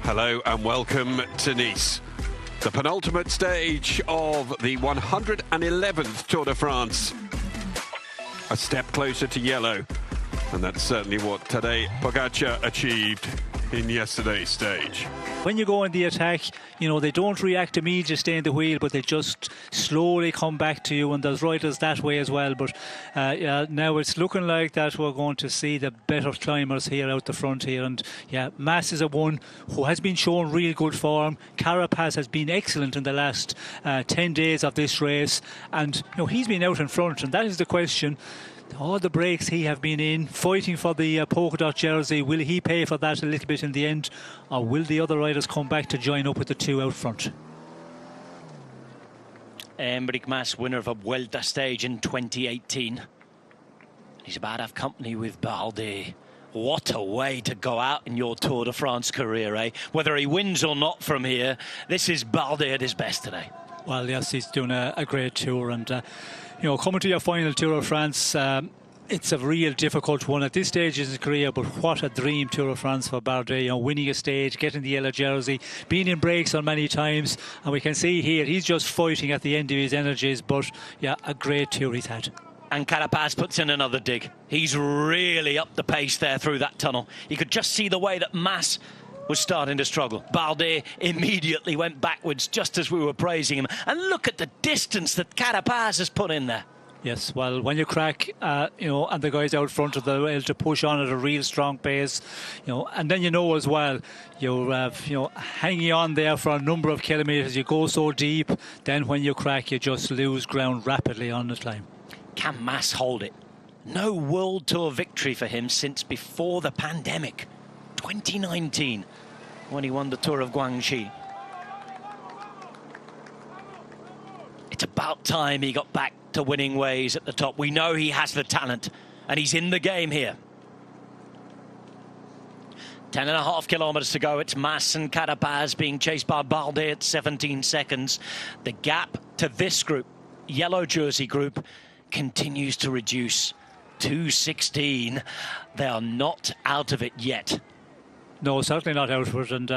Hello and welcome to Nice, the penultimate stage of the 111th Tour de France. A step closer to yellow, and that's certainly what Tadej Pogačar achieved in yesterday's stage. When you go in the attack, you know, they don't react immediately, stay in the wheel, but they just slowly come back to you, and there's riders that way as well. But yeah, now it's looking like that we're going to see the better climbers here out the front here. And yeah, Mas is a one who has been showing real good form. Carapaz has been excellent in the last 10 days of this race, and you know, he's been out in front, and that is the question. All the breaks he have been in, fighting for the polka dot jersey, will he pay for that a little bit in the end, or will the other riders come back to join up with the two out front? Enric Mas, winner of a Vuelta stage in 2018. He's about to have company with Bardet. What a way to go out in your Tour de France career, eh? Whether he wins or not from here, this is Bardet at his best today. Well, yes, he's doing a great tour, and you know, coming to your final Tour of France, it's a real difficult one at this stage in his career, but what a dream Tour of France for Bardet, you know, winning a stage, getting the yellow jersey, being in breaks on many times, and we can see here he's just fighting at the end of his energies, but yeah, a great tour he's had. And Carapaz puts in another dig. He's really up the pace there through that tunnel. You could just see the way that Mas was starting to struggle. Bardet immediately went backwards just as we were praising him. And look at the distance that Carapaz has put in there. Yes, well, when you crack, you know, and the guys out front are able to push on at a real strong pace, you know, and then you know as well, you're, you know, hanging on there for a number of kilometres, you go so deep, then when you crack, you just lose ground rapidly on the climb. Can Mas hold it? No World Tour victory for him since before the pandemic. 2019, when he won the Tour of Guangxi. It's about time he got back to winning ways at the top. We know he has the talent, and he's in the game here. 10.5 kilometers to go. It's Mas and Carapaz being chased by Bardet at 17 seconds. The gap to this group, yellow jersey group, continues to reduce. 2:16. They are not out of it yet. No, certainly not outward, and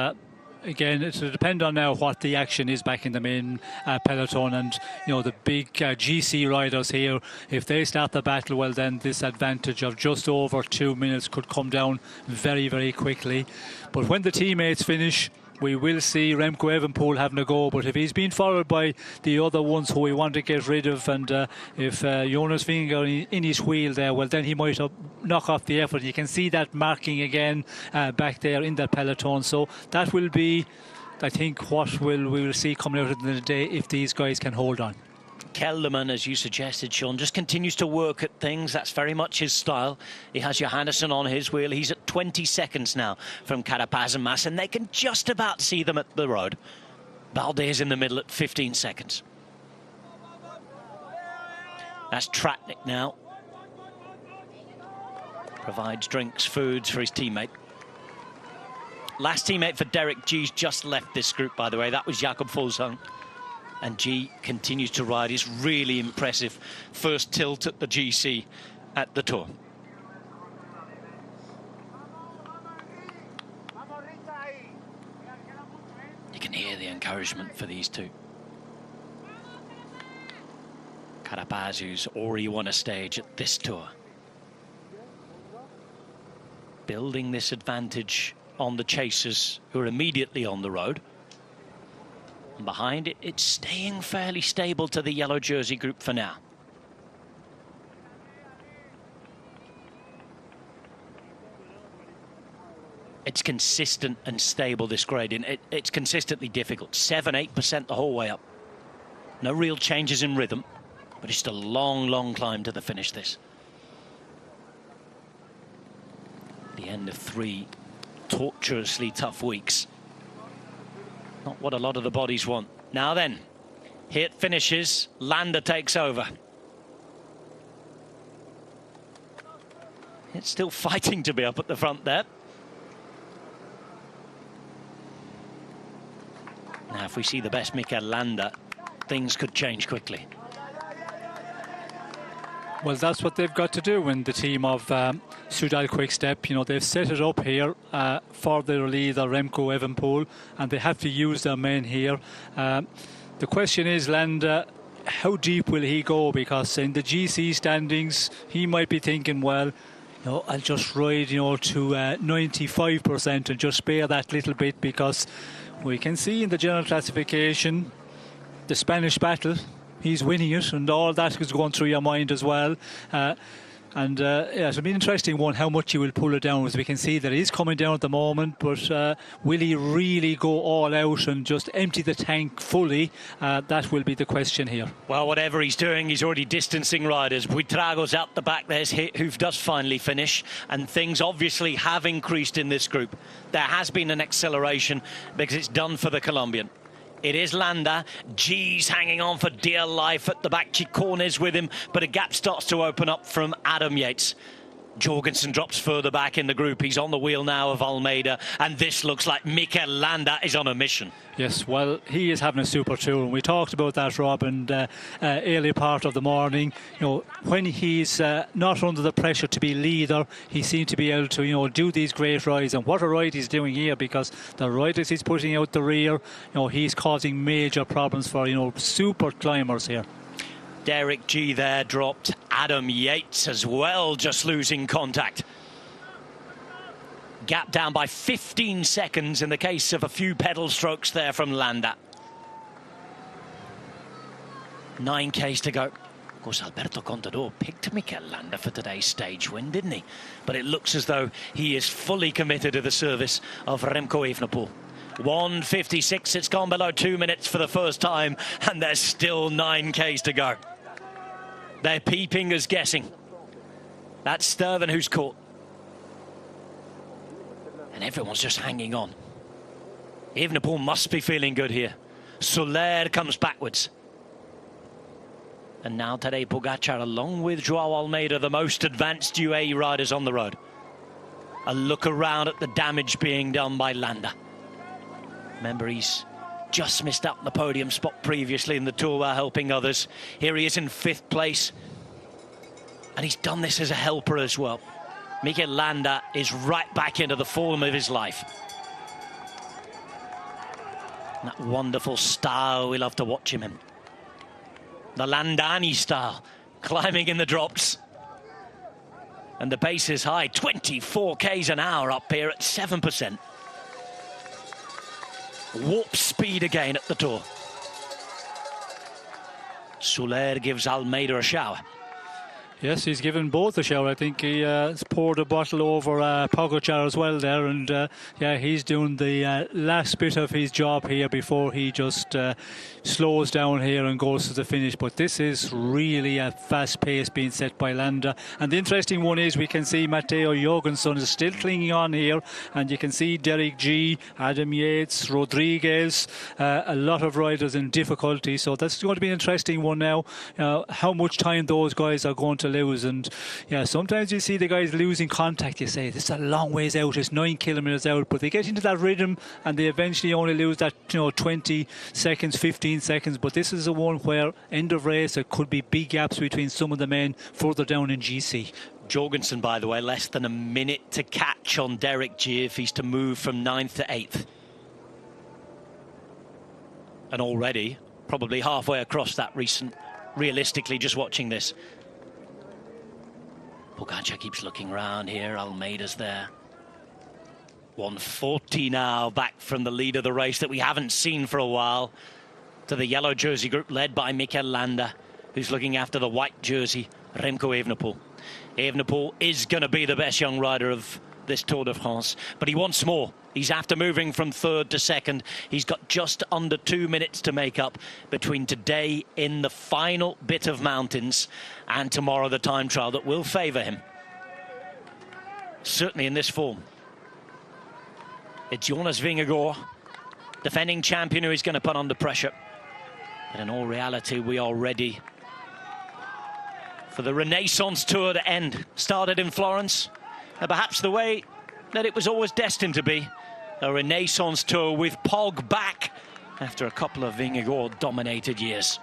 again, it'll depend on now what the action is back in the main peloton, and you know, the big GC riders here, if they start the battle, well then this advantage of just over 2 minutes could come down very, very quickly. But when the teammates finish, we will see Remco Evenepoel having a go, but if he's been followed by the other ones who we want to get rid of, and if Jonas Vingegaard in his wheel there, well then he might knock off the effort. You can see that marking again back there in that peloton, so that will be, I think, what we will see coming out of the day if these guys can hold on. Kelderman, as you suggested, Sean, just continues to work at things. That's very much his style. He has Johannesson on his wheel. He's at 20 seconds now from Carapaz and Mas, and they can just about see them at the road. Bardet is in the middle at 15 seconds. That's Tratnik now. Provides drinks, foods for his teammate. Last teammate for Derek G's just left this group, by the way. That was Jakob Fuglsang. And G continues to ride his really impressive first tilt at the GC at the Tour. You can hear the encouragement for these two. Carapaz, who's already won a stage at this Tour. Building this advantage on the chasers who are immediately on the road. And behind it, it's staying fairly stable to the yellow jersey group for now. It's consistent and stable, this gradient. It's consistently difficult. 7-8% the whole way up. No real changes in rhythm, but it's just a long, long climb to the finish, this. The end of 3 tortuously tough weeks. Not what a lot of the bodies want. Now then, here it finishes. Landa takes over. It's still fighting to be up at the front there. Now, if we see the best Mikel Landa, things could change quickly. Well, that's what they've got to do in the team of Soudal-QuickStep. You know, they've set it up here for their leader, Remco Evenepoel, and they have to use their men here. The question is, Landa, how deep will he go? Because in the GC standings, he might be thinking, well, you know, I'll just ride, you know, to 95% and just spare that little bit, because we can see in the general classification, the Spanish battle, he's winning it, and all that is going through your mind as well. Yeah, it'll be an interesting one, how much he will pull it down, as we can see that he's coming down at the moment, but will he really go all out and just empty the tank fully? That will be the question here. Well, whatever he's doing, he's already distancing riders. Buitrago's out the back, there's who does finally finish, and things obviously have increased in this group. There has been an acceleration because it's done for the Colombian. It is Landa. G's hanging on for dear life at the back. Chicone with him, but a gap starts to open up from Adam Yates. Jorgensen drops further back in the group. He's on the wheel now of Almeida, and this looks like Mikel Landa is on a mission. Yes, well, he is having a super tour, and we talked about that, Rob, and early part of the morning. You know, when he's not under the pressure to be leader, he seemed to be able to, you know, do these great rides. And what a ride he's doing here, because the riders he's putting out the rear, you know, he's causing major problems for, you know, super climbers here. Derek G there dropped. Adam Yates as well, just losing contact. Gap down by 15 seconds in the case of a few pedal strokes there from Landa. 9 Ks to go. Of course, Alberto Contador picked Mikel Landa for today's stage win, didn't he? But it looks as though he is fully committed to the service of Remco Evenepoel. 1:56, it's gone below 2 minutes for the first time, and there's still 9 Ks to go. They're peeping as guessing. That's Sturven who's caught. And everyone's just hanging on. Evenepoel must be feeling good here. Soler comes backwards. And now Tadej Pogacar, along with Joao Almeida, the most advanced UAE riders on the road. A look around at the damage being done by Landa. Remember, he's just missed out the podium spot previously in the Tour while helping others. Here he is in 5th place. And he's done this as a helper as well. Mikel Landa is right back into the form of his life. That wonderful style we love to watch him in. The Landani style, climbing in the drops. And the pace is high, 24 Ks an hour up here at 7%. Warp speed again at the Tour. Soler gives Almeida a shower. Yes, he's given both a shower. I think he poured a bottle over Pogacar as well there, and yeah, he's doing the last bit of his job here before he just slows down here and goes to the finish. But this is really a fast pace being set by Landa. And the interesting one is we can see Matteo Jorgensen is still clinging on here, and you can see Derek G, Adam Yates, Rodriguez, a lot of riders in difficulty. So that's going to be an interesting one now. How much time those guys are going to lose. And yeah, sometimes you see the guys losing contact, you say this is a long ways out, it's 9 kilometers out, but they get into that rhythm and they eventually only lose that, you know, 20 seconds, 15 seconds. But this is the one where end of race there could be big gaps between some of the men further down in GC. Jorgensen, by the way, less than a minute to catch on Derek G if he's to move from 9th to 8th. And already probably halfway across that realistically, just watching this. Pogacar keeps looking around here. Almeida's there. 1:40 now, back from the lead of the race that we haven't seen for a while, to the yellow jersey group led by Mikel Landa, who's looking after the white jersey, Remco Evenepoel. Evenepoel is going to be the best young rider of this Tour de France, but he wants more. He's after moving from 3rd to 2nd. He's got just under 2 minutes to make up between today in the final bit of mountains and tomorrow the time trial that will favour him. Certainly in this form. It's Jonas Vingegaard, defending champion, who is going to put under pressure. But in all reality, we are ready for the Renaissance Tour to end. Started in Florence, and perhaps the way that it was always destined to be. A Renaissance Tour with Pog back after a couple of Vingegaard-dominated years.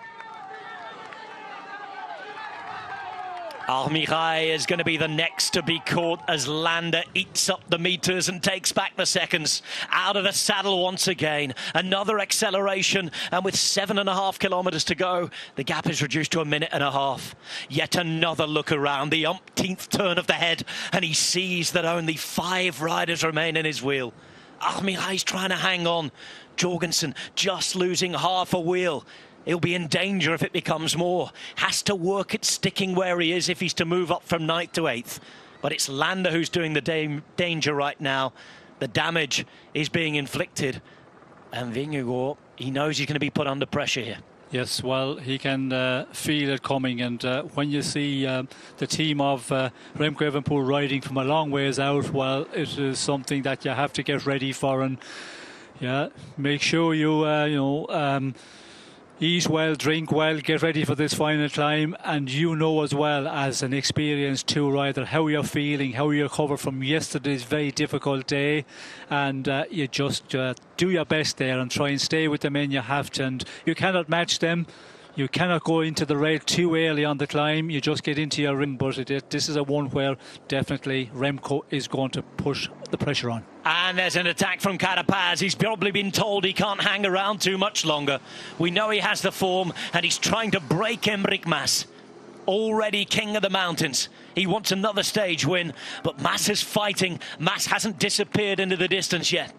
MIRA is going to be the next to be caught as Landa eats up the meters and takes back the seconds. Out of the saddle once again. Another acceleration, and with 7.5 kilometers to go, the gap is reduced to 1.5 minutes. Yet another look around, the umpteenth turn of the head, and he sees that only 5 riders remain in his wheel. MIRA is trying to hang on. Jorgensen just losing half a wheel. He'll be in danger if it becomes more. Has to work at sticking where he is if he's to move up from 9th to 8th. But it's Landa who's doing the danger right now. The damage is being inflicted. And Vingegaard, he knows he's going to be put under pressure here. Yes, well, he can feel it coming. And when you see the team of Remco Evenepoel riding from a long ways out, well, it is something that you have to get ready for. And yeah, make sure you, eat well, drink well, get ready for this final climb, and you know as well as an experienced tour rider how you're feeling, how you recover from yesterday's very difficult day, and you just do your best there and try and stay with the men you have to, and you cannot match them. You cannot go into the red too early on the climb. You just get into your rim, but this is a one where definitely Remco is going to push the pressure on. And there's an attack from Carapaz. He's probably been told he can't hang around too much longer. We know he has the form, and he's trying to break Enric Mas. Already king of the mountains. He wants another stage win, but Mas is fighting. Mas hasn't disappeared into the distance yet.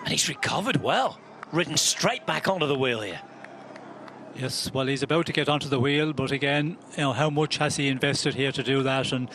And he's recovered well, ridden straight back onto the wheel here. Yes, well, he's about to get onto the wheel, but again, how much has he invested here to do that? And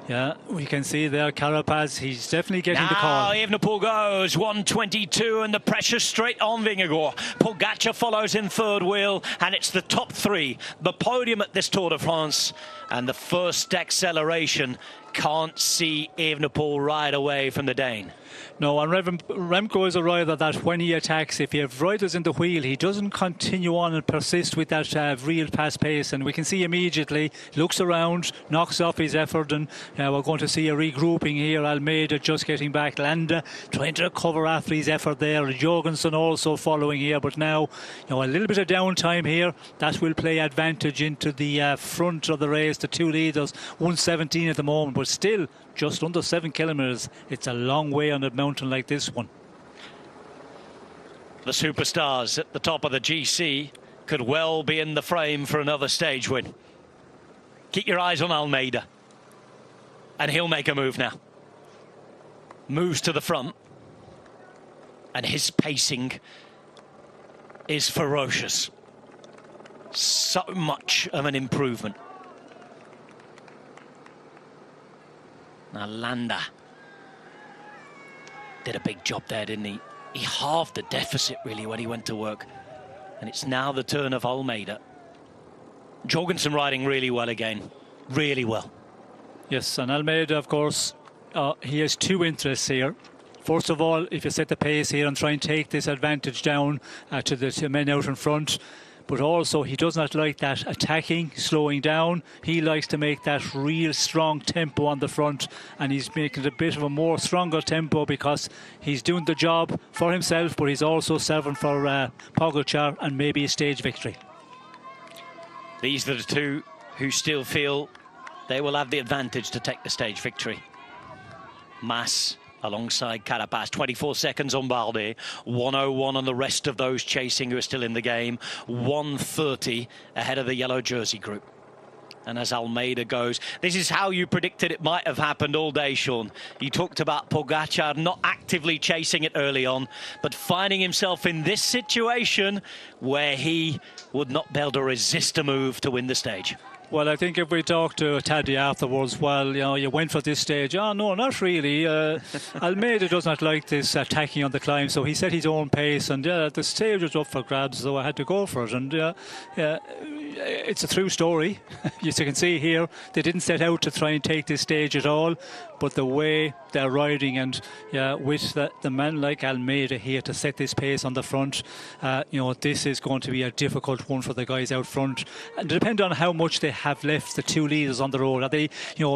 yeah, we can see there Carapaz, he's definitely getting the call. Now Evenepoel goes 1:22, and the pressure straight on Vingegaard. Pogačar follows in third wheel, and it's the top 3, the podium at this Tour de France, and the first acceleration. Can't see Evenepoel ride away from the Dane. No, and Remco is a rider that when he attacks, if you have riders in the wheel, he doesn't continue on and persist with that real fast pace. And we can see immediately, looks around, knocks off his effort, and we're going to see a regrouping here. Almeida just getting back. Landa trying to recover after his effort there. Jorgensen also following here. But now, a little bit of downtime here. That will play advantage into the front of the race. The 2 leaders, 1:17 at the moment, but still just under 7 kilometers. It's a long way on a mountain like this one. The superstars at the top of the GC could well be in the frame for another stage win. Keep your eyes on Almeida, and he'll make a move now. Moves to the front, and his pacing is ferocious. So much of an improvement. Now Landa did a big job there, didn't he? He halved the deficit really when he went to work. And it's now the turn of Almeida. Jorgensen riding really well again. Really well. Yes, and Almeida, of course, he has 2 interests here. First of all, if you set the pace here and try and take this advantage down to the men out in front. But also, he does not like that attacking, slowing down. He likes to make that real strong tempo on the front, and he's making a bit of a more stronger tempo because he's doing the job for himself, but he's also serving for Pogačar and maybe a stage victory. These are the 2 who still feel they will have the advantage to take the stage victory. Mas alongside Carapaz, 24 seconds on Bardet, 1:01 on the rest of those chasing who are still in the game, 1:30 ahead of the yellow jersey group. And as Almeida goes, this is how you predicted it might have happened all day, Sean. You talked about Pogačar not actively chasing it early on, but finding himself in this situation where he would not be able to resist a move to win the stage. Well, I think if we talk to Taddy afterwards, well, you went for this stage. Oh, no, not really. Almeida does not like this attacking on the climb, so he set his own pace, and the stage was up for grabs, so I had to go for it. And it's a true story. As you can see here, they didn't set out to try and take this stage at all, but the way they're riding, and with the man like Almeida here to set this pace on the front, this is going to be a difficult one for the guys out front. And depending on how much they have left the two leaders on the road? Are they,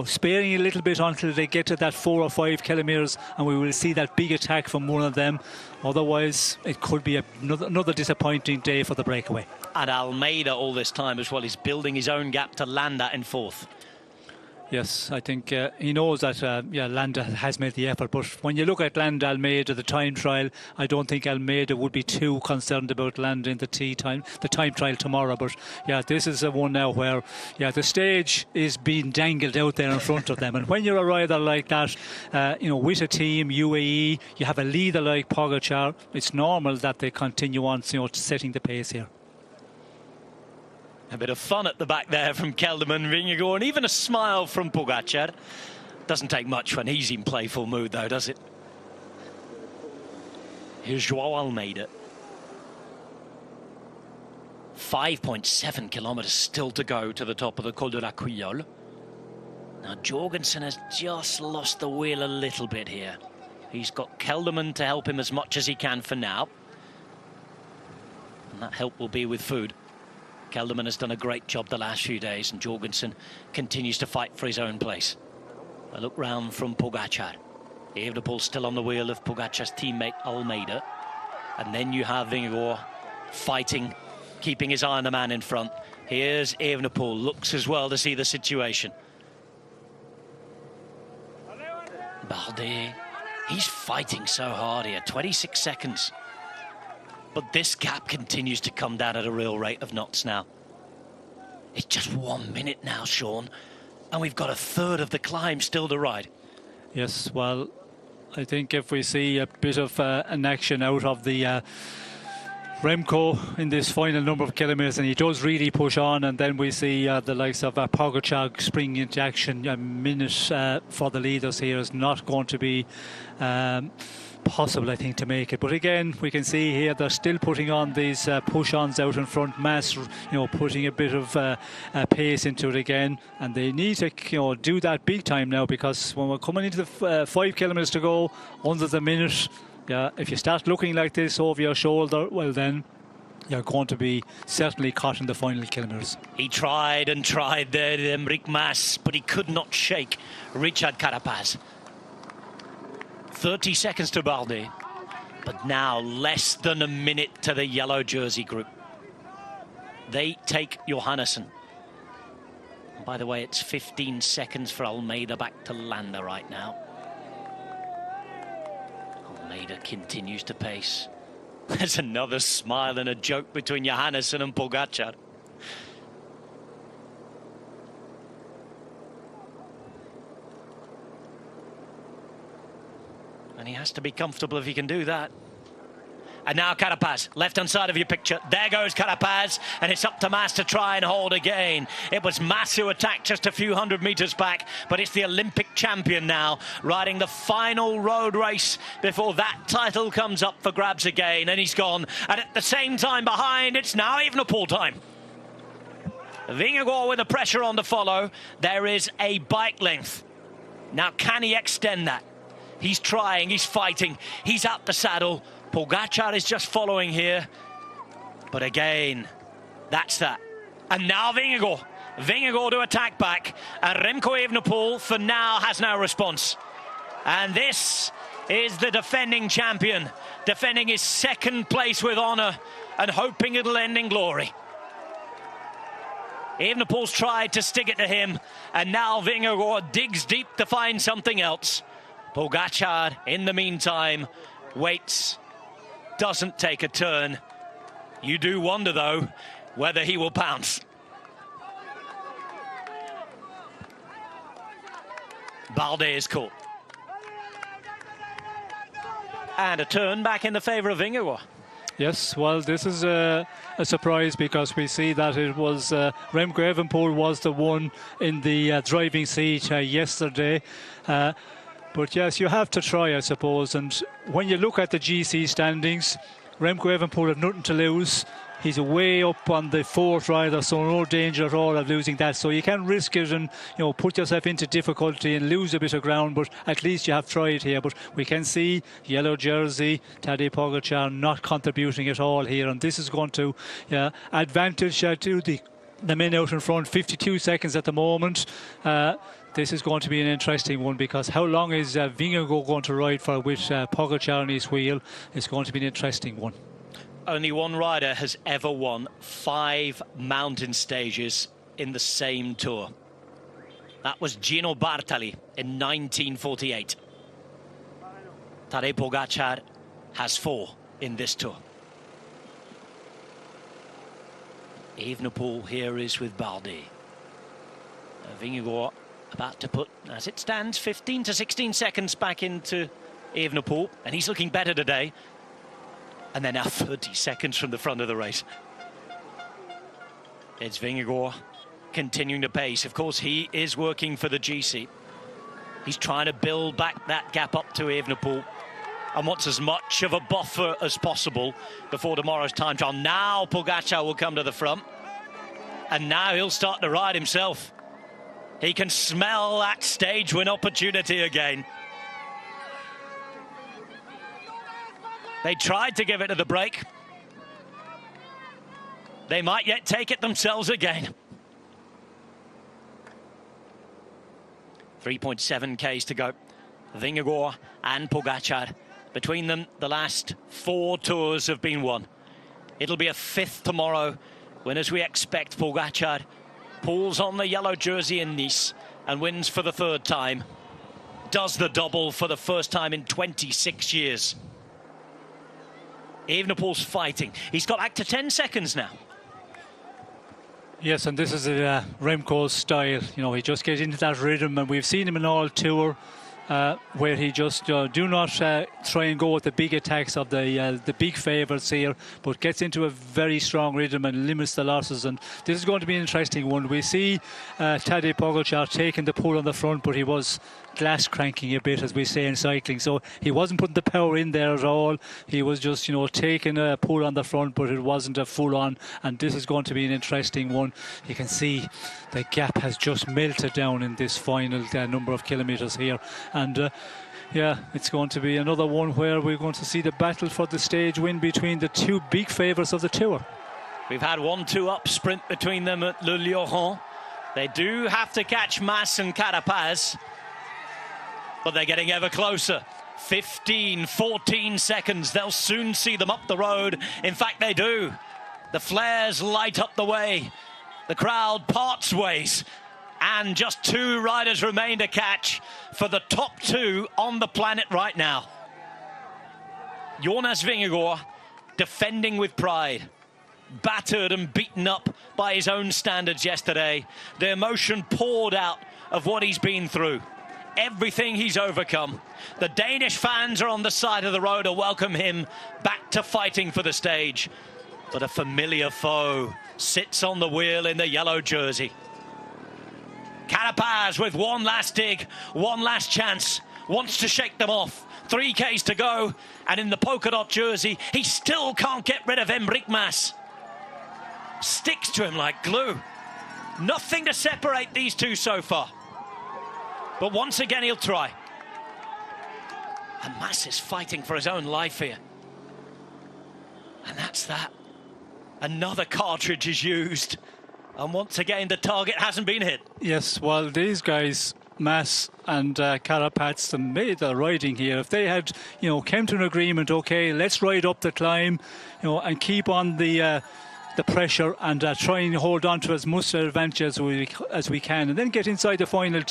sparing a little bit until they get to that 4 or 5 kilometres, and we will see that big attack from one of them? Otherwise, it could be another disappointing day for the breakaway. And Almeida all this time as well is building his own gap to Landa in 4th. Yes, I think he knows that Landa has made the effort, but when you look at Landa Almeida, the time trial, I don't think Almeida would be too concerned about Landa in the time trial tomorrow. But yeah, this is a one now where the stage is being dangled out there in front of them, and when you're a rider like that, with a team UAE, you have a leader like Pogačar, it's normal that they continue on, setting the pace here. A bit of fun at the back there from Kelderman, Vingegaard, and even a smile from Pogačar. Doesn't take much when he's in playful mood, though, does it? Here's João Almeida. 5.7 kilometres still to go to the top of the Col de la Couillole. Now, Jorgensen has just lost the wheel a little bit here. He's got Kelderman to help him as much as he can for now. And that help will be with food. Kelderman has done a great job the last few days, and Jorgensen continues to fight for his own place. A look round from Pogačar. Evenepoel still on the wheel of Pogačar's teammate Almeida. And then you have Vingegaard fighting, keeping his eye on the man in front. Here's Evenepoel, looks as well to see the situation. Bardet, he's fighting so hard here, 26 seconds. But this gap continues to come down at a real rate of knots now. It's just 1 minute now, Sean, and we've got a third of the climb still to ride. Yes, well, I think if we see a bit of an action out of the Remco in this final number of kilometres, and he does really push on, and then we see the likes of Pogačar springing into action. A minute for the leaders here is not going to be possible, I think, to make it. But again, we can see here they're still putting on these push-ons out in front. Mass, putting a bit of pace into it again, and they need to do that big time now, because when we're coming into the 5 kilometres to go, under the minute, if you start looking like this over your shoulder, well then you're going to be certainly caught in the final kilometres. He tried and tried there, Enric Mas, but he could not shake Richard Carapaz. 30 seconds to Bardet, but now less than a minute to the yellow jersey group. They take Johannesson. And by the way, it's 15 seconds for Almeida back to Landa right now. Almeida continues to pace. There's another smile and a joke between Johannesson and Pogačar. And he has to be comfortable if he can do that. And now Carapaz, left-hand side of your picture. There goes Carapaz, and it's up to Mas to try and hold again. It was Mas who attacked just a few hundred metres back, but it's the Olympic champion now, riding the final road race before that title comes up for grabs again, and he's gone. And at the same time behind, it's now Evenepoel time. Vingegaard with the pressure on to follow. There is a bike length. Now, can he extend that? He's trying, he's fighting, he's out the saddle. Pogačar is just following here. But again, that's that. And now Vingegaard to attack back. And Remco Evenepoel, for now, has no response. And this is the defending champion, defending his second place with honour and hoping it'll end in glory. Evenepoel's tried to stick it to him, and now Vingegaard digs deep to find something else. Pogačar, in the meantime, waits, doesn't take a turn. You do wonder, though, whether he will pounce. Bardet is caught. And a turn back in the favour of Vingegaard. Yes, well, this is a surprise, because we see that it was Remco Evenepoel was the one in the driving seat yesterday. But yes, you have to try, I suppose. And when you look at the GC standings, Remco Evenepoel have nothing to lose. He's way up on the 4th rider, so no danger at all of losing that. So you can risk it and put yourself into difficulty and lose a bit of ground, but at least you have tried here. But we can see yellow jersey, Tadej Pogačar not contributing at all here, and this is going to advantage to the the men out in front, 52 seconds at the moment. This is going to be an interesting one, because how long is Vingegaard going to ride for with Pogačar on his wheel? It's going to be an interesting one. Only one rider has ever won 5 mountain stages in the same tour. That was Gino Bartali in 1948. Tadej Pogačar has 4 in this tour. Evenepoel here is with Bardet. Vingegaard about to put, as it stands, 15 to 16 seconds back into Evenepoel, and he's looking better today. And they're now 30 seconds from the front of the race. It's Vingegaard continuing to pace. Of course, he is working for the GC. He's trying to build back that gap up to Evenepoel and wants as much of a buffer as possible before tomorrow's time trial. Now Pogačar will come to the front, and now he'll start to ride himself. He can smell that stage win opportunity again. They tried to give it to the break. They might yet take it themselves again. 3.7 Ks to go. Vingegaard and Pogačar. Between them, the last 4 tours have been won. It'll be a 5th tomorrow when, as we expect, Pogačar pulls on the yellow jersey in Nice and wins for the 3rd time. Does the double for the first time in 26 years. Evenepoel's fighting. He's got back to 10 seconds now. Yes, and this is Remco's style. You know, he just gets into that rhythm, and we've seen him in all tour where he just do not try and go with the big attacks of the big favourites here, but gets into a very strong rhythm and limits the losses. And this is going to be an interesting one. We see Tadej Pogačar taking the pull on the front, but he was glass cranking a bit, as we say in cycling, so he wasn't putting the power in there at all. He was just, you know, taking a pull on the front, but it wasn't a full on. And this is going to be an interesting one. You can see the gap has just melted down in this final number of kilometres here, and yeah, it's going to be another one where we're going to see the battle for the stage win between the 2 big favourites of the tour. We've had 1-2 up sprint between them at Le Lioran. They do have to catch Mas and Carapaz, but they're getting ever closer. 15, 14 seconds. They'll soon see them up the road. In fact, they do. The flares light up the way. The crowd parts ways. And just 2 riders remain to catch for the top 2 on the planet right now. Jonas Vingegaard defending with pride. Battered and beaten up by his own standards yesterday. The emotion poured out of what he's been through. Everything he's overcome. The Danish fans are on the side of the road to welcome him back to fighting for the stage. But a familiar foe sits on the wheel in the yellow jersey. Carapaz with one last dig, one last chance, wants to shake them off. 3 Ks to go, and in the polka dot jersey, he still can't get rid of Enric Mas. Sticks to him like glue. Nothing to separate these 2 so far. But once again, he'll try. And Mas is fighting for his own life here. And that's that. Another cartridge is used. And once again, the target hasn't been hit. Yes, well, these guys, Mas and Carapaz, made the riding here. If they had, you know, came to an agreement, okay, let's ride up the climb, you know, and keep on the pressure and try and hold on to as much advantage as we can, and then get inside the final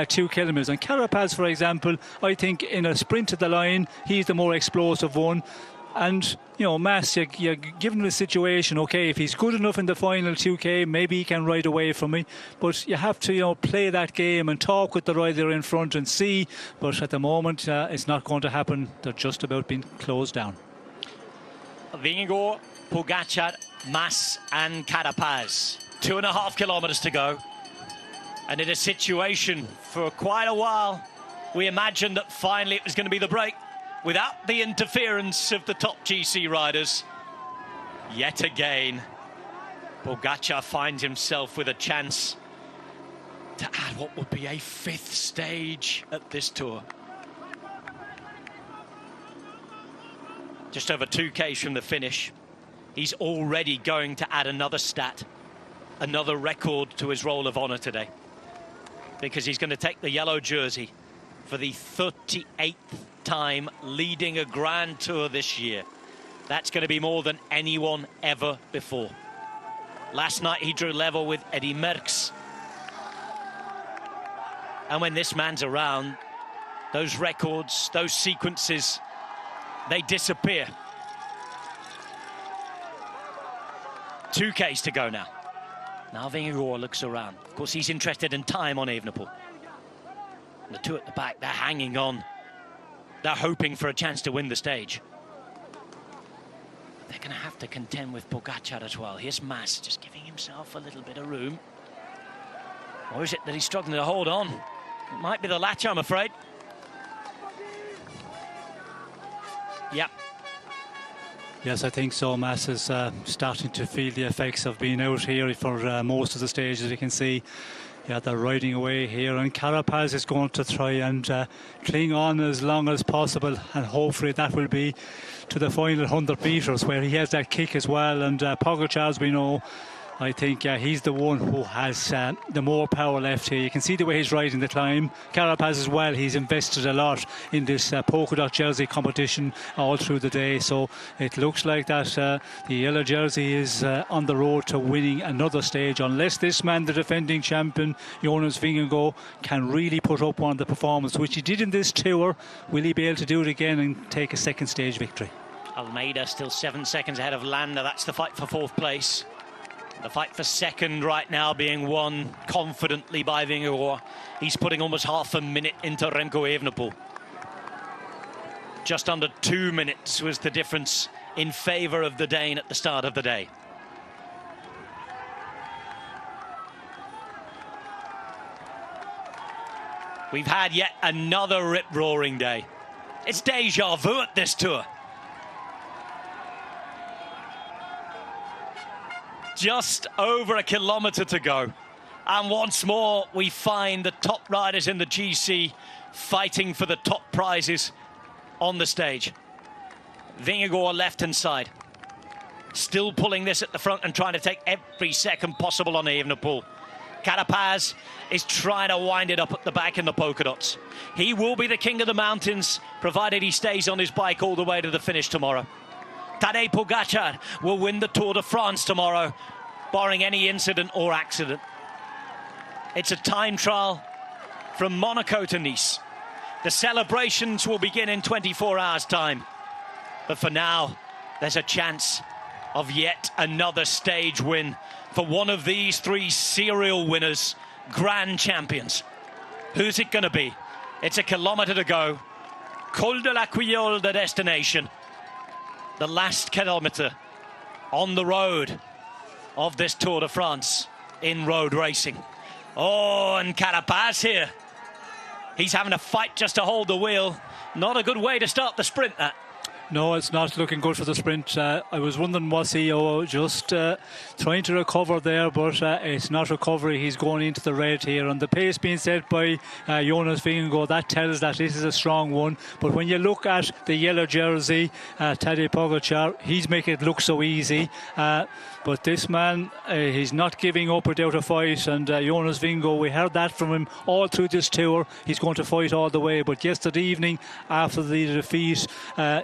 2 kilometres. And Carapaz, for example, I think in a sprint to the line, he's the more explosive one. And, you know, Mas, you're given the situation, okay, if he's good enough in the final 2K, maybe he can ride away from me. But you have to, you know, play that game and talk with the rider in front and see. But at the moment, it's not going to happen. They're just about being closed down. Vingegaard, Pogačar, Mas and Carapaz. 2.5 kilometres to go. And in a situation for quite a while, we imagined that finally it was going to be the break without the interference of the top GC riders. Yet again, Pogačar finds himself with a chance to add what would be a 5th stage at this tour. Just over 2 Ks from the finish. He's already going to add another stat. another record to his roll of honour today, because he's going to take the yellow jersey for the 38th time leading a Grand Tour this year. That's going to be more than anyone ever before. Last night he drew level with Eddy Merckx. And when this man's around, those records, those sequences, they disappear. 2Ks to go now. Now Vingegaard looks around. Of course, he's interested in time on Evenepoel. The two at the back, they're hanging on. They're hoping for a chance to win the stage. They're going to have to contend with Pogačar as well. Here's Mas just giving himself a little bit of room. Or is it that he's struggling to hold on? It might be the latch, I'm afraid. Yep. Yes, I think so. Mas is starting to feel the effects of being out here for most of the stage, as you can see. Yeah, they're riding away here, and Carapaz is going to try and cling on as long as possible, and hopefully that will be to the final 100 metres, where he has that kick as well. And Pogačar, as we know, I think he's the one who has the more power left here. You can see the way he's riding the climb. Carapaz as well, he's invested a lot in this polka dot jersey competition all through the day. So it looks like that the yellow jersey is on the road to winning another stage, unless this man, the defending champion, Jonas Vingegaard, can really put up one of the performances which he did in this tour. Will he be able to do it again and take a second stage victory? Almeida still 7 seconds ahead of Landa. That's the fight for fourth place. The fight for second right now being won confidently by Vingegaard. He's putting almost half a minute into Remco Evenepoel. Just under 2 minutes was the difference in favour of the Dane at the start of the day. We've had yet another rip-roaring day. It's deja vu at this tour. Just over a kilometre to go. And once more, we find the top riders in the GC fighting for the top prizes on the stage. Vingegaard left-hand side. Still pulling this at the front and trying to take every second possible on Evenepoel. Carapaz is trying to wind it up at the back in the polka dots. He will be the king of the mountains, provided he stays on his bike all the way to the finish tomorrow. Tadej Pogačar will win the Tour de France tomorrow, barring any incident or accident. It's a time trial from Monaco to Nice. The celebrations will begin in 24 hours' time. But for now, there's a chance of yet another stage win for one of these three serial winners, grand champions. Who's it going to be? It's a kilometre to go. Col de la Quillole, the destination. The last kilometre on the road of this Tour de France in road racing. Oh, and Carapaz here. He's having a fight just to hold the wheel. Not a good way to start the sprint, that. No, it's not looking good for the sprint. I was wondering, was he just trying to recover there, but it's not recovery. He's going into the red here, and the pace being set by Jonas Vingegaard, that tells that this is a strong one. But when you look at the yellow jersey, Tadej Pogačar, he's making it look so easy. But this man, he's not giving up without a fight. And Jonas Vingegaard, we heard that from him all through this tour. He's going to fight all the way. But yesterday evening, after the defeat,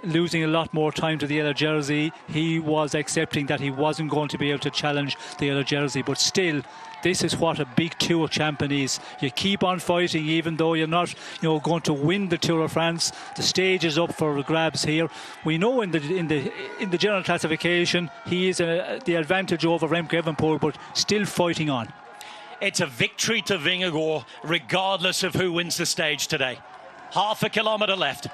losing a lot more time to the yellow jersey, he was accepting that he wasn't going to be able to challenge the yellow jersey. But still, this is what a big tour champion is. You keep on fighting, even though you're not, going to win the Tour of France. The stage is up for grabs here. We know in the general classification, he is the advantage over Remco Evenepoel, but still fighting on. It's a victory to Vingegaard, regardless of who wins the stage today. Half a kilometre left.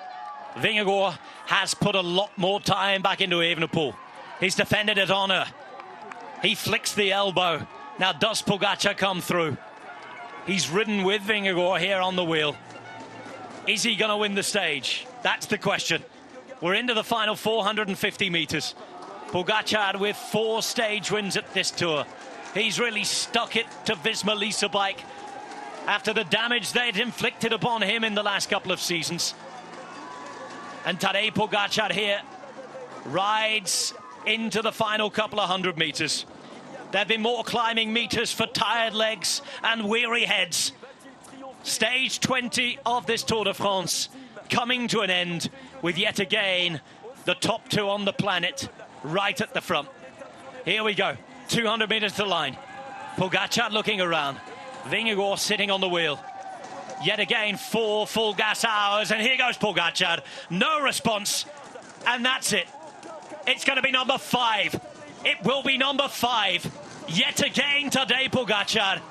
Vingegaard has put a lot more time back into Evenepoel. He's defended his honour. He flicks the elbow. Now, does Pogačar come through? He's ridden with Vingegaard here on the wheel. Is he going to win the stage? That's the question. We're into the final 450 metres. Pogačar with 4 stage wins at this tour. He's really stuck it to Visma Lease bike after the damage they'd inflicted upon him in the last couple of seasons. And Tadej Pogačar here rides into the final couple of 100 metres. There have been more climbing meters for tired legs and weary heads. Stage 20 of this Tour de France coming to an end with yet again the top two on the planet right at the front. Here we go, 200 meters to the line. Pogacar looking around, Vingegaard sitting on the wheel. Yet again 4 full gas hours, and here goes Pogacar. No response, and that's it. It's going to be number 5. It will be number 5. Yet again Tadej Pogacar,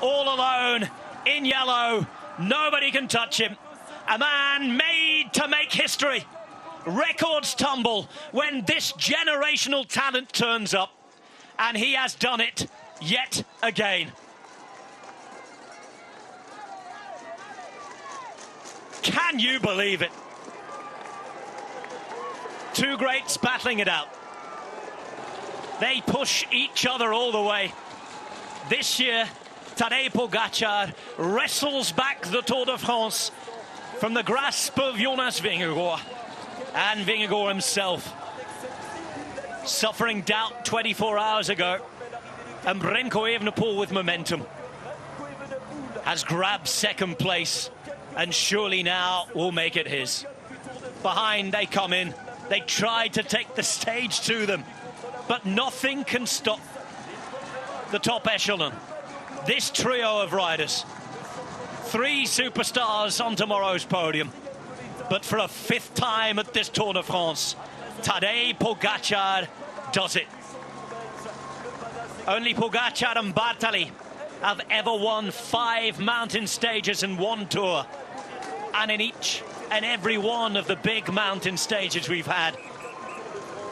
all alone in yellow. Nobody can touch him. A man made to make history. Records tumble when this generational talent turns up, and he has done it yet again. Can you believe it? Two greats battling it out. They push each other all the way. This year, Tadej Pogacar wrestles back the Tour de France from the grasp of Jonas Vingegaard, and Vingegaard himself, suffering doubt 24 hours ago, and Remco Evenepoel with momentum has grabbed second place, and surely now will make it his. Behind they come in. They tried to take the stage to them, but nothing can stop the top echelon. This trio of riders, 3 superstars on tomorrow's podium, but for a 5th time at this Tour de France, Tadej Pogacar does it. Only Pogacar and Bartali have ever won 5 mountain stages in one tour, and in each and every one of the big mountain stages we've had,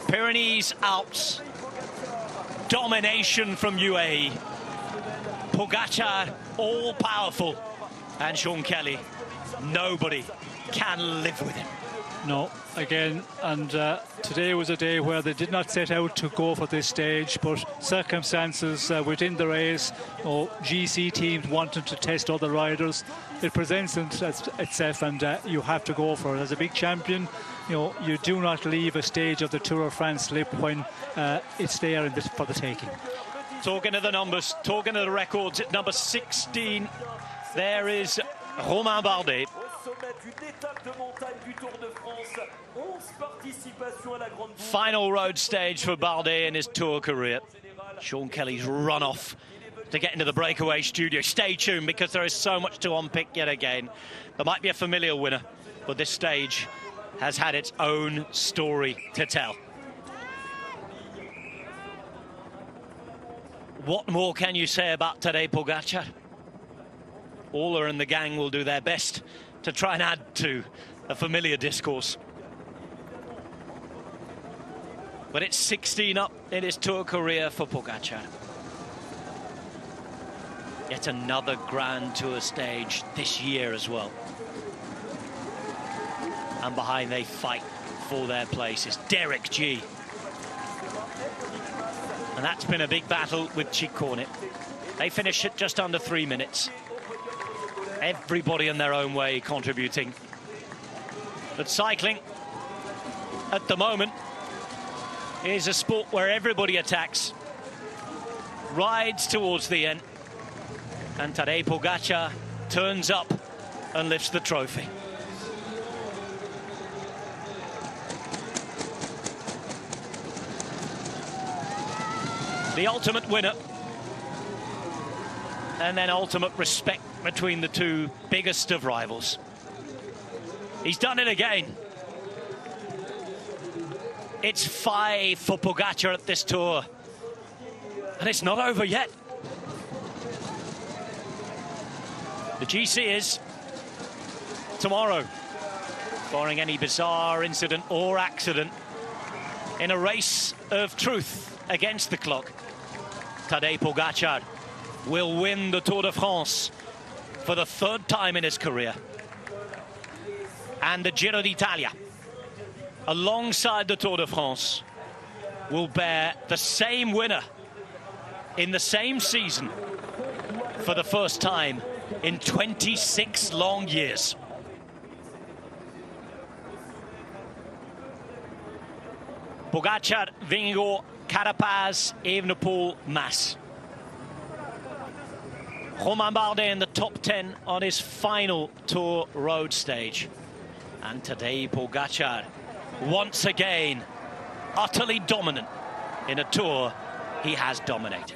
Pyrenees, Alps, domination from UAE. Pogacar, all-powerful, and Sean Kelly, nobody can live with him. No, again, and today was a day where they did not set out to go for this stage, but circumstances within the race, GC teams wanting to test other riders, it presents itself, and you have to go for it. As a big champion, you do not leave a stage of the Tour of France slip when it's there for the taking. Talking of the numbers, talking of the records, at number 16, there is Romain Bardet. Final road stage for Bardet in his Tour career. Sean Kelly's run off to get into the breakaway studio. Stay tuned, because there is so much to unpick yet again. There might be a familiar winner, but this stage has had its own story to tell. What more can you say about Tadej Pogacar? Ola and the gang will do their best to try and add to a familiar discourse. But it's 16 up in his Tour career for Pogacar. Yet another Grand Tour stage this year as well. And behind they fight for their places. Derek G. And that's been a big battle with Ciccone. They finish at just under 3 minutes. Everybody in their own way contributing. But cycling, at the moment, is a sport where everybody attacks, rides towards the end, and Tadej Pogacar turns up and lifts the trophy. The ultimate winner, and then ultimate respect between the two biggest of rivals. He's done it again. It's 5 for Pogacar at this Tour, and it's not over yet. The GC is tomorrow, barring any bizarre incident or accident, in a race of truth against the clock. Tadej Pogacar will win the Tour de France for the 3rd time in his career. And the Giro d'Italia, alongside the Tour de France, will bear the same winner in the same season for the first time in 26 long years. Pogacar, Vingegaard Carapaz, Evenepoel, Mas. Romain Bardet in the top 10 on his final Tour road stage. And Tadej Pogačar, once again, utterly dominant in a Tour he has dominated.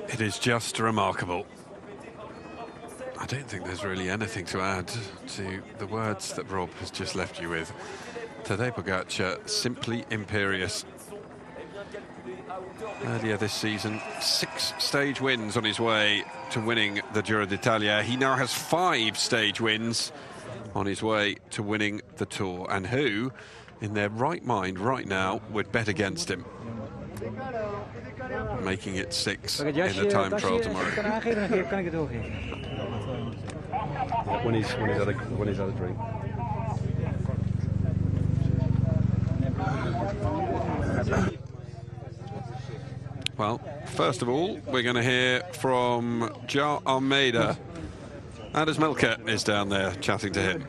It is just remarkable. I don't think there's really anything to add to the words that Rob has just left you with. Tadej Pogačar, simply imperious. Earlier this season, 6 stage wins on his way to winning the Giro d'Italia. He now has 5 stage wins on his way to winning the Tour. And who, in their right mind right now, would bet against him? Making it 6 in the time trial tomorrow. When he's had a drink. Well, first of all, we're going to hear from Jar Almeida. Anders Melke is down there chatting to him.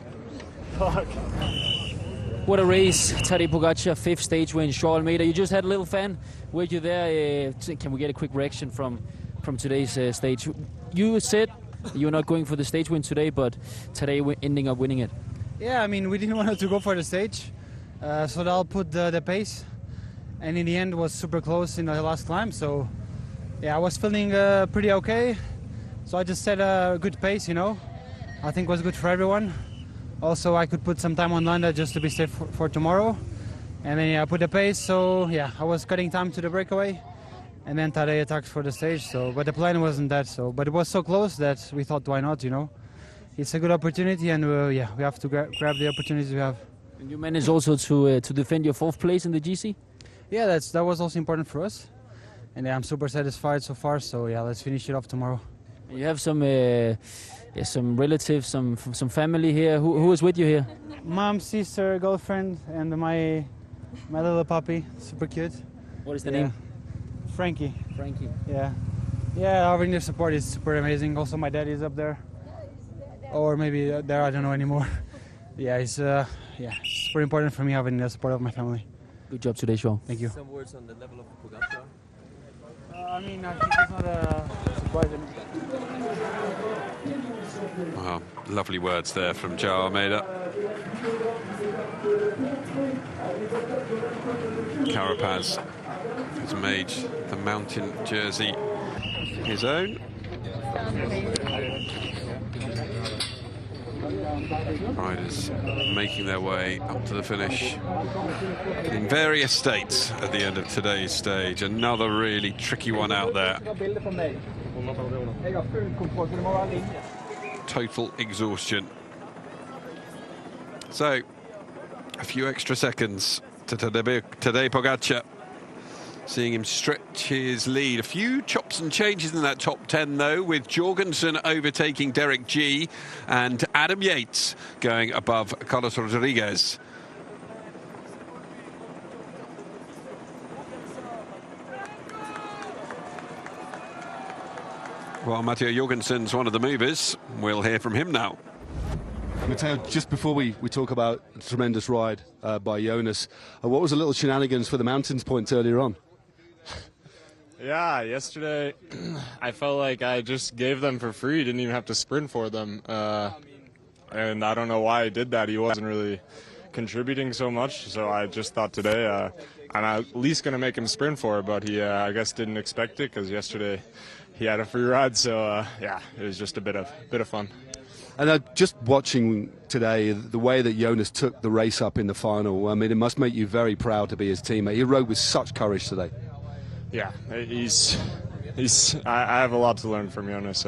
What a race, Tadej Pogačar, 5th stage win. Jar Almeida, you just had a little fan. Were you there? Can we get a quick reaction from today's stage? You said you're not going for the stage win today, but today we're ending up winning it. Yeah, I mean, we didn't want to go for the stage. Soudal put the pace, and in the end was super close in the last climb. So, yeah, I was feeling pretty okay. So I just set a good pace, you know. I think was good for everyone. Also, I could put some time on Landa just to be set for tomorrow. And then, yeah, I put the pace. So, yeah, I was cutting time to the breakaway. And then Tadej attacks for the stage. So, but the plan wasn't that. So, but it was so close that we thought, why not, you know. It's a good opportunity, and yeah, we have to grab the opportunities we have. And you managed also to defend your 4th place in the GC? Yeah, that was also important for us. And yeah, I'm super satisfied so far. So yeah, let's finish it off tomorrow. You have some relatives, some family here. Who is with you here? Mom, sister, girlfriend, and my little puppy. Super cute. What is the name? Frankie. Frankie. Yeah. Yeah, having their support is super amazing. Also, my dad is up there. Or maybe there, I don't know anymore. Yeah, it's super important for me having the support of my family. Good job today, Sean. Thank you. Some words on the level of Pogačar. I mean, I think it's not a surprise. Wow, lovely words there from Jar Almeida. Carapaz has made the mountain jersey his own. Riders making their way up to the finish in various states at the end of today's stage. Another really tricky one out there. Total exhaustion. So, a few extra seconds to Tadej Pogačar. Seeing him stretch his lead. A few chops and changes in that top 10, though, with Jorgensen overtaking Derek G and Adam Yates going above Carlos Rodriguez. Well, Matteo Jorgensen's one of the movers. We'll hear from him now. Matteo, just before we talk about the tremendous ride by Jonas, what was the little shenanigans for the mountains points earlier on? Yeah, yesterday I felt like I just gave them for free, didn't even have to sprint for them. And I don't know why I did that. He wasn't really contributing so much, so I just thought today I'm at least going to make him sprint for it, but he, I guess, didn't expect it because yesterday he had a free ride, so yeah, it was just a bit of fun. And just watching today, the way that Jonas took the race up in the final, I mean, it must make you very proud to be his teammate. He rode with such courage today. Yeah, I have a lot to learn from Jonas.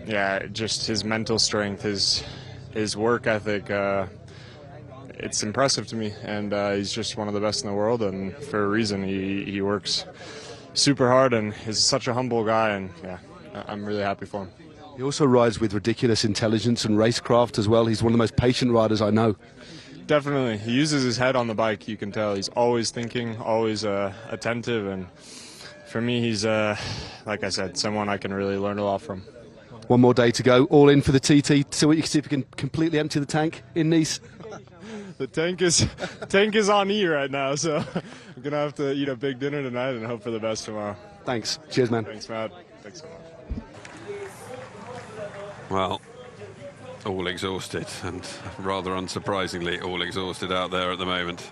Yeah, just his mental strength, his work ethic, it's impressive to me, and he's just one of the best in the world, and for a reason. He works super hard and is such a humble guy, and yeah, I'm really happy for him. He also rides with ridiculous intelligence and racecraft as well. He's one of the most patient riders I know. Definitely. He uses his head on the bike, you can tell. He's always thinking, always attentive, and for me, he's, like I said, someone I can really learn a lot from. One more day to go. All in for the TT. See what you can see if you can completely empty the tank in Nice. The tank is on E right now, so I'm gonna have to eat a big dinner tonight and hope for the best tomorrow. Thanks. Cheers, man. Thanks, Matt. Thanks so much. Well, all exhausted, and rather unsurprisingly, all exhausted out there at the moment.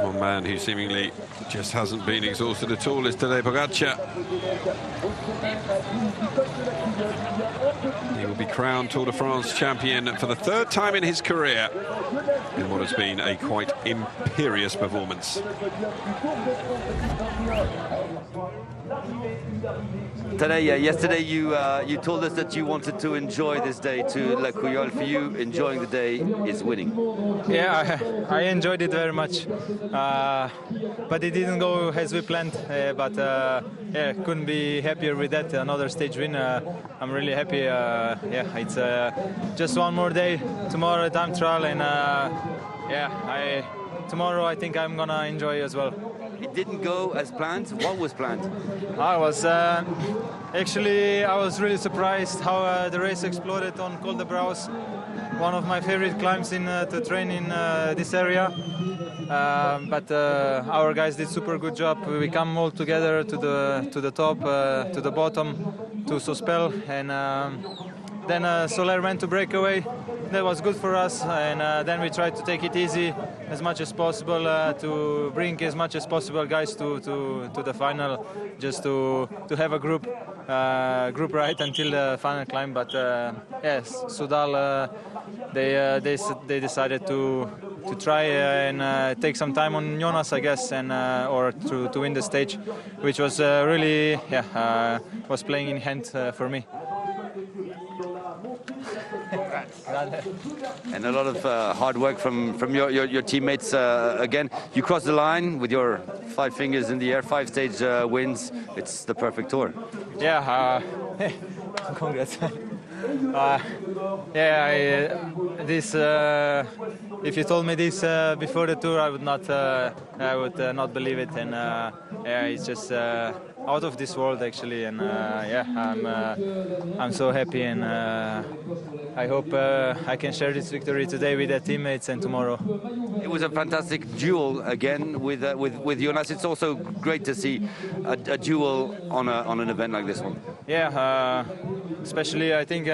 One man who seemingly just hasn't been exhausted at all is Tadej Pogačar. He will be crowned Tour de France champion for the third time in his career in what has been a quite imperious performance. Tadej, yesterday you told us that you wanted to enjoy this day to La Couillole. For you, enjoying the day is winning. Yeah, I enjoyed it very much, but it didn't go as we planned. Yeah, couldn't be happier with that. Another stage win. I'm really happy. Yeah, it's just one more day. Tomorrow time trial, and yeah, tomorrow I think I'm gonna enjoy as well. It didn't go as planned. What was planned? I was actually really surprised how the race exploded on Col de Braus. One of my favorite climbs to train in this area. But our guys did super good job. We come all together to the top, to the bottom, to Sospel, and then Soler went to breakaway. That was good for us, and then we tried to take it easy as much as possible to bring as much as possible guys to the final, just to have a group ride until the final climb. But yes, Soudal they decided to try and take some time on Jonas, I guess, and or to win the stage, which was really was playing in hand for me. And a lot of hard work from your teammates. Again, you crossed the line with your 5 fingers in the air, 5 stage wins. It's the perfect tour. Yeah, congrats. Yeah, if you told me this before the tour, I would not believe it. And yeah, it's just out of this world actually. And yeah, I'm so happy, and I hope I can share this victory today with the teammates and tomorrow. It was a fantastic duel again with Jonas. It's also great to see a duel on an event like this one. Yeah, especially I think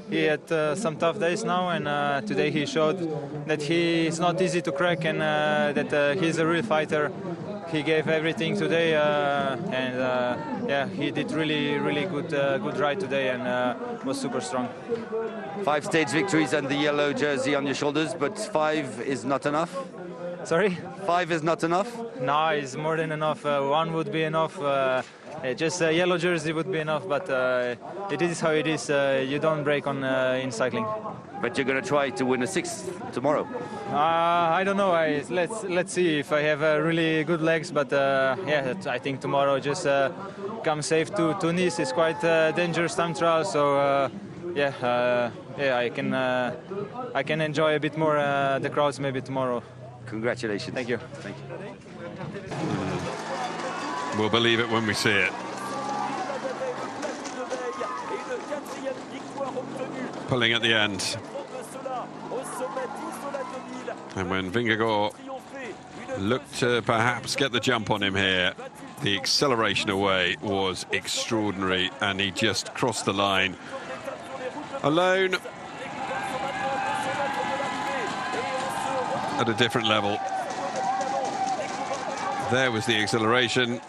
he had some tough days now, and today he showed that it's not easy to crack, and that he's a real fighter. He gave everything today, and yeah, he did really good ride today, and was super strong. 5 stage victories and the yellow jersey on your shoulders, but 5 is not enough. Sorry? 5 is not enough? No, it's more than enough. 1 would be enough. Just a yellow jersey would be enough, but it is how it is. You don't break in cycling. But you're going to try to win a 6th tomorrow. I don't know. Let's see if I have really good legs. But yeah, I think tomorrow just come safe to Nice. It's quite a dangerous time trial. So yeah, I can enjoy a bit more the crowds maybe tomorrow. Congratulations. Thank you. Thank you. We'll believe it when we see it. Pulling at the end. And when Vingegaard looked to perhaps get the jump on him here, the acceleration away was extraordinary, and he just crossed the line alone at a different level. There was the acceleration.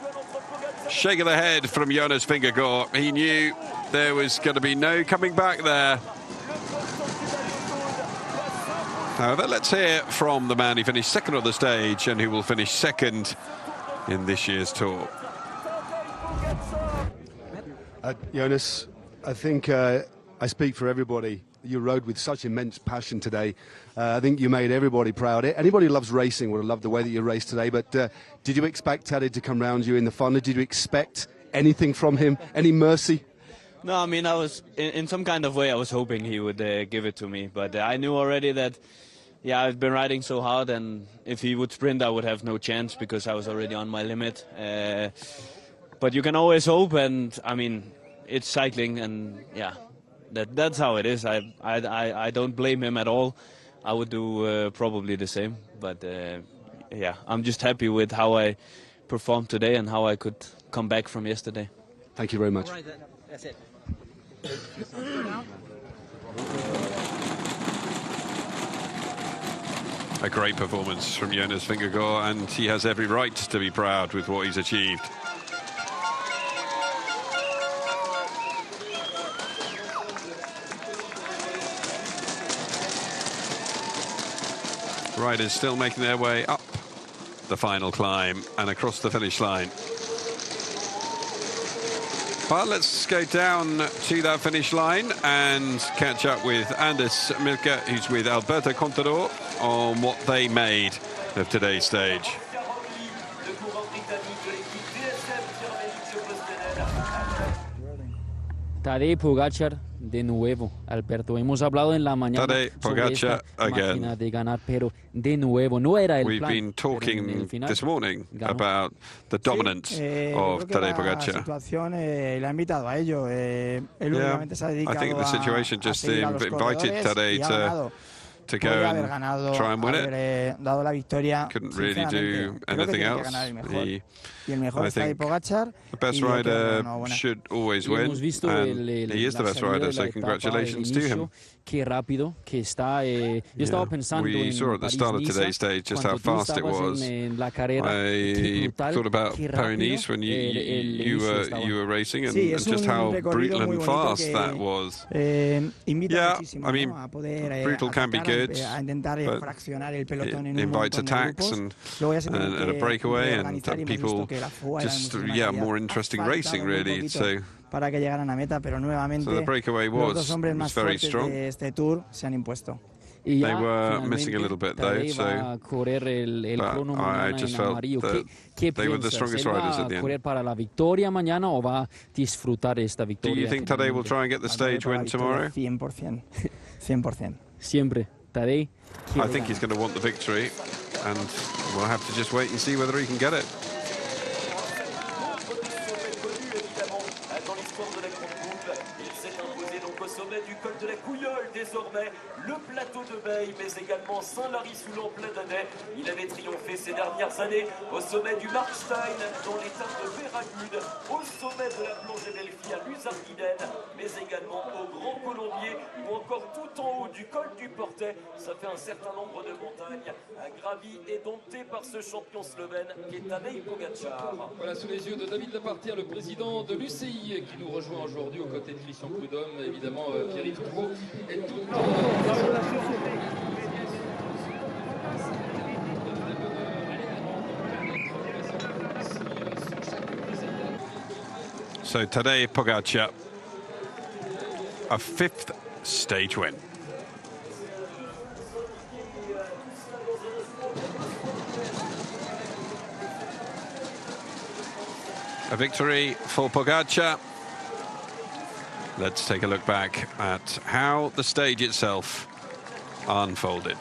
Shake of the head from Jonas Vingegaard. He knew there was going to be no coming back there. However, let's hear from the man who finished second on the stage and who will finish second in this year's Tour. Jonas, I think I speak for everybody. You rode with such immense passion today. I think you made everybody proud. Anybody who loves racing would have loved the way that you raced today, but did you expect Tadej to come round you in the final? Did you expect anything from him? Any mercy? No, I mean, I was, in some kind of way, I was hoping he would give it to me, but I knew already that, yeah, I've been riding so hard, and if he would sprint, I would have no chance because I was already on my limit. but you can always hope, and I mean, it's cycling, and yeah, that's how it is. I don't blame him at all. I would do probably the same, but yeah, I'm just happy with how I performed today and how I could come back from yesterday. Thank you very much. Right, that's it. A great performance from Jonas Vingegaard, and he has every right to be proud with what he's achieved. Riders still making their way up the final climb and across the finish line. But let's go down to that finish line and catch up with Anders Milke, who's with Alberto Contador, on what they made of today's stage. Tadej Pogačar de nuevo, Alberto. Hemos hablado en la mañana sobre esta máquina de ganar, pero de nuevo no era el plan. We've been talking this morning about the dominance of Tadej Pogačar. Le ha invitado a ello. Él únicamente se ha dedicado I think the situation just invited Tadej to go and try and win it. Dado la victoria, couldn't really do anything else. I think Pogačar, the best rider should always win, and he is the best rider, so congratulations to him. Qué rápido que está. Yo estaba pensando we saw at the start of today's stage just how fast it was. I thought about Paris-Nice when you were racing, and just how brutal and fast that was. Yeah, I mean, brutal can be good, but it invites attacks and a breakaway, and people just, more interesting racing, really. So the breakaway was very strong. They were missing a little bit though, so I just felt that they were the strongest riders at the end. Do you think Tadej will try and get the stage win tomorrow? 100%. Siempre, Tadej. I think he's going to want the victory, and we'll have to just wait and see whether he can get it. Désormais, le plateau de Beille, mais également Saint-Lary-Soulan-Plein-d'Adet. Il avait triomphé ces dernières années au sommet du Markstein, dans l'étape de Péragude, au sommet de la plongée Belfi à Luzardinen, mais également au Grand Colombier, ou encore tout en haut du col du Portet. Ça fait un certain nombre de montagnes, gravi et dompté par ce champion slovène qui est Tadej Pogačar. Voilà, sous les yeux de David Lapartière, le président de l'UCI, qui nous rejoint aujourd'hui aux côtés de Christian Prudhomme, évidemment Pierre-Yves Touveau et tout. So Tadej Pogačar, a 5th stage win. A victory for Pogačar. Let's take a look back at how the stage itself unfolded.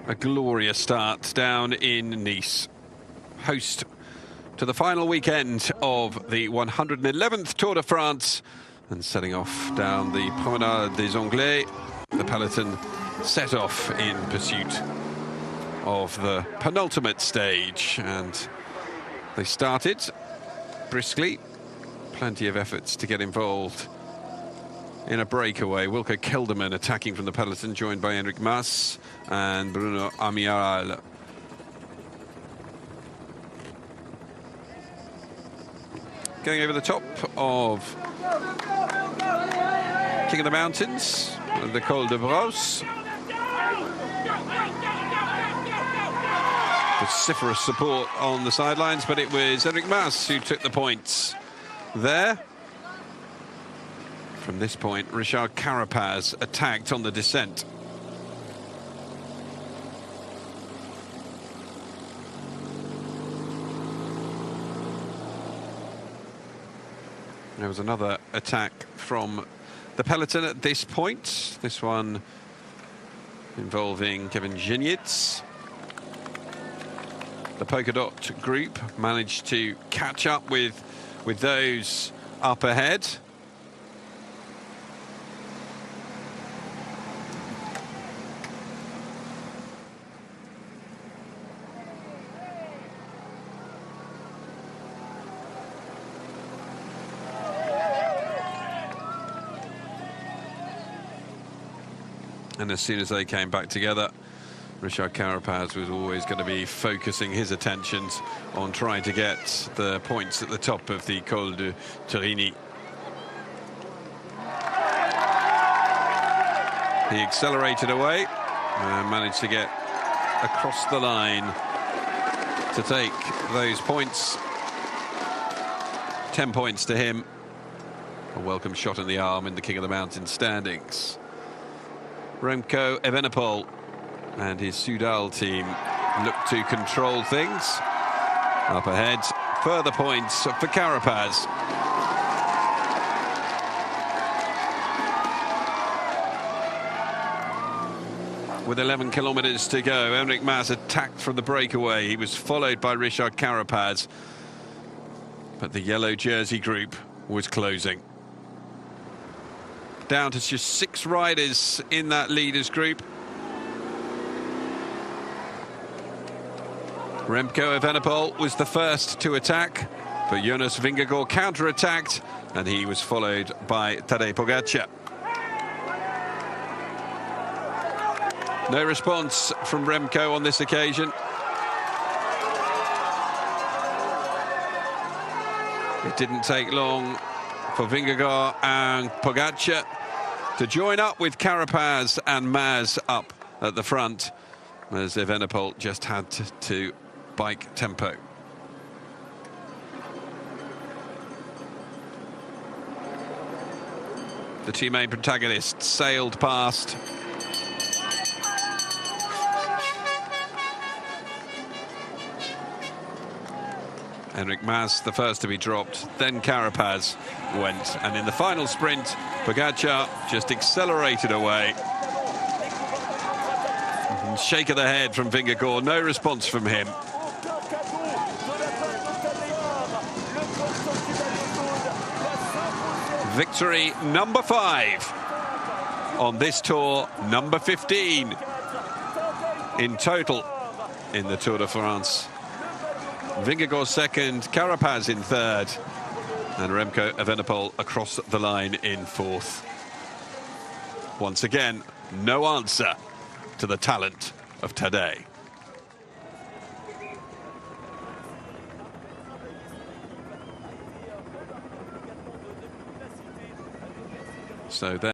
A glorious start down in Nice, host to the final weekend of the 111th Tour de France, and setting off down the Promenade des Anglais. The peloton set off in pursuit of the penultimate stage, and they started briskly. Plenty of efforts to get involved in a breakaway. Wilco Kelderman attacking from the peloton, joined by Enric Mas and Bruno Amiral. Going over the top of King of the Mountains, the Col de Brosse. Vociferous support on the sidelines, but it was Enric Mas who took the points there. From this point, Richard Carapaz attacked on the descent. There was another attack from the peloton at this point. This one involving Kevin Genietz. The polka dot group managed to catch up with those up ahead. And as soon as they came back together, Richard Carapaz was always going to be focusing his attentions on trying to get the points at the top of the Col de Turini. He accelerated away and managed to get across the line to take those points. 10 points to him. A welcome shot in the arm in the King of the Mountain standings. Remco Evenepoel and his Soudal team look to control things. Up ahead, further points for Carapaz. With 11 kilometers to go, Enric Mas attacked from the breakaway. He was followed by Richard Carapaz, but the yellow jersey group was closing. Down to just 6 riders in that leaders group. Remco Evenepoel was the first to attack, but Jonas Vingegaard counter-attacked, and he was followed by Tadej Pogačar. No response from Remco on this occasion. It didn't take long for Vingegaard and Pogačar to join up with Carapaz and Mas up at the front, as Evenepoel just had to bike tempo. The two main protagonists sailed past. Enric Mas the first to be dropped, then Carapaz went, and in the final sprint Pogačar just accelerated away. Shake of the head from Vingegaard, no response from him. Victory number 5 on this tour, number 15 in total in the Tour de France. Vingegaard second, Carapaz in third, and Remco Evenepoel across the line in fourth. Once again, no answer to the talent of Tadej. So there.